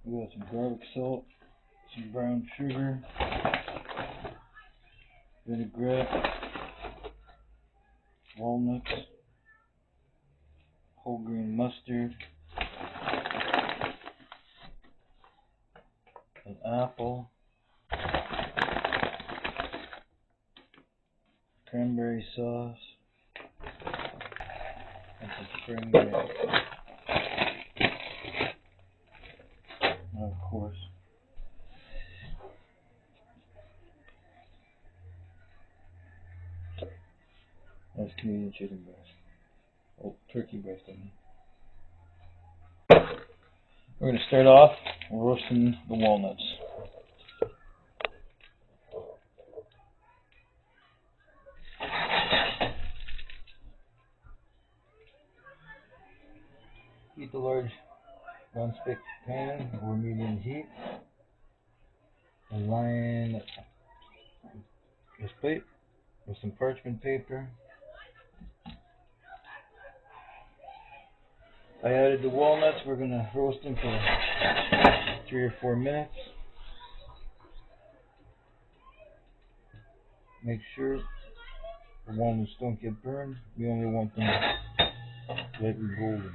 We got some garlic salt, some brown sugar, vinaigrette, walnuts, whole grain mustard, an apple, cranberry sauce, and some spring onions. And of course, that's Canadian chicken breast. Oh, turkey breast, I mean. We're going to start off roasting the walnuts. Heat the large non-stick pan over medium heat and line this plate with some parchment paper. I added the walnuts. We're going to roast them for 3 or 4 minutes. Make sure the walnuts don't get burned. We only want them lightly golden.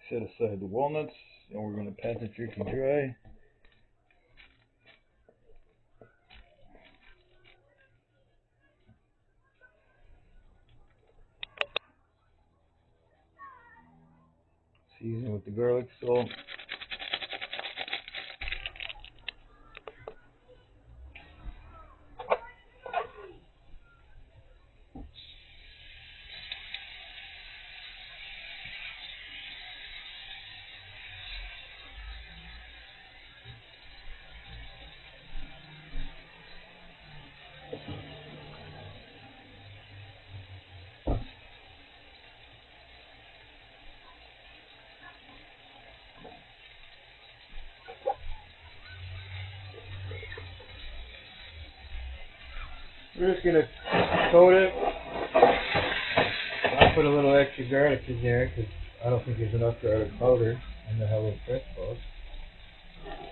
Set aside the walnuts, and we're going to pat the turkey dry. Season with the garlic salt. We're just going to coat it. I put a little extra garlic in there because I don't think there's enough garlic powder in the HelloFresh sauce.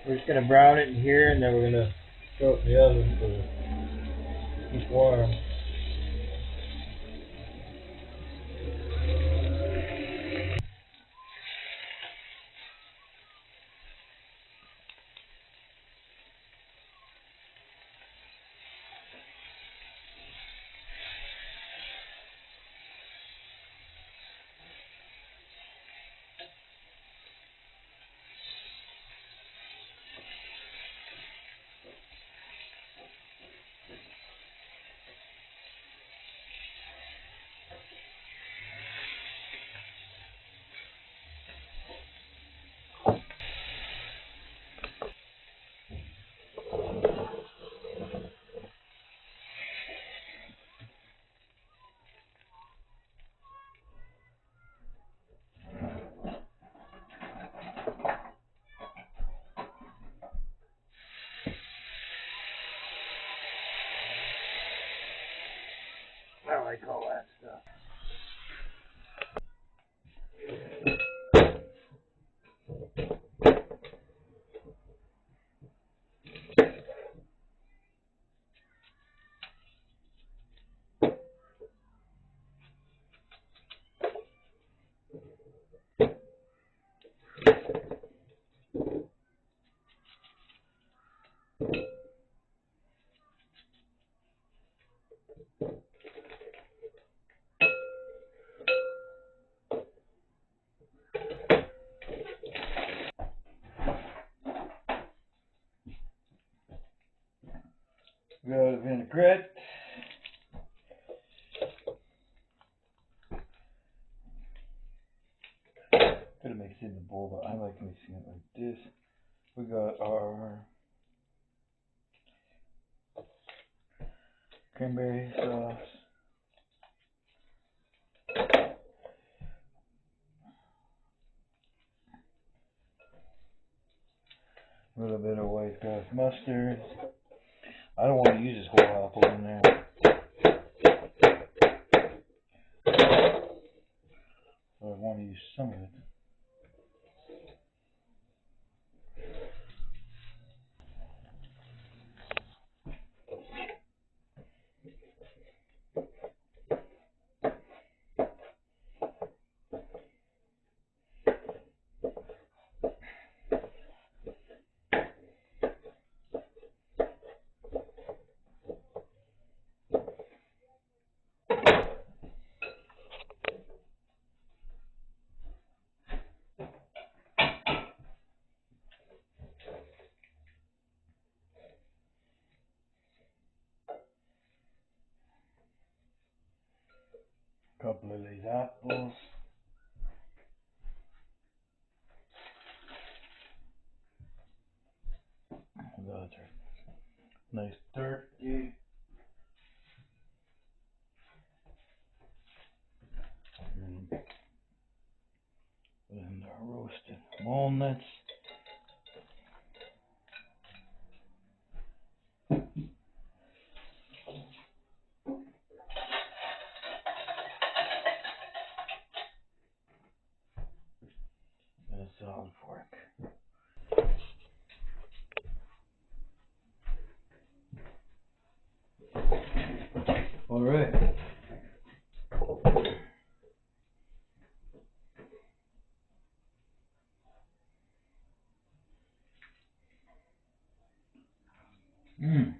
We're just going to brown it in here, and then we're going to throw it in the oven to keep warm. I like all that stuff. We got a vinaigrette. Could have mixed it in the bowl, but I like mixing it like this. We got our cranberry sauce. A little bit of white grass mustard. I don't want to use this whole apple in there. So I want to use some of it. Couple of these apples. Those are nice turkey. And our roasted walnuts. And a salad fork. All right. Mmm.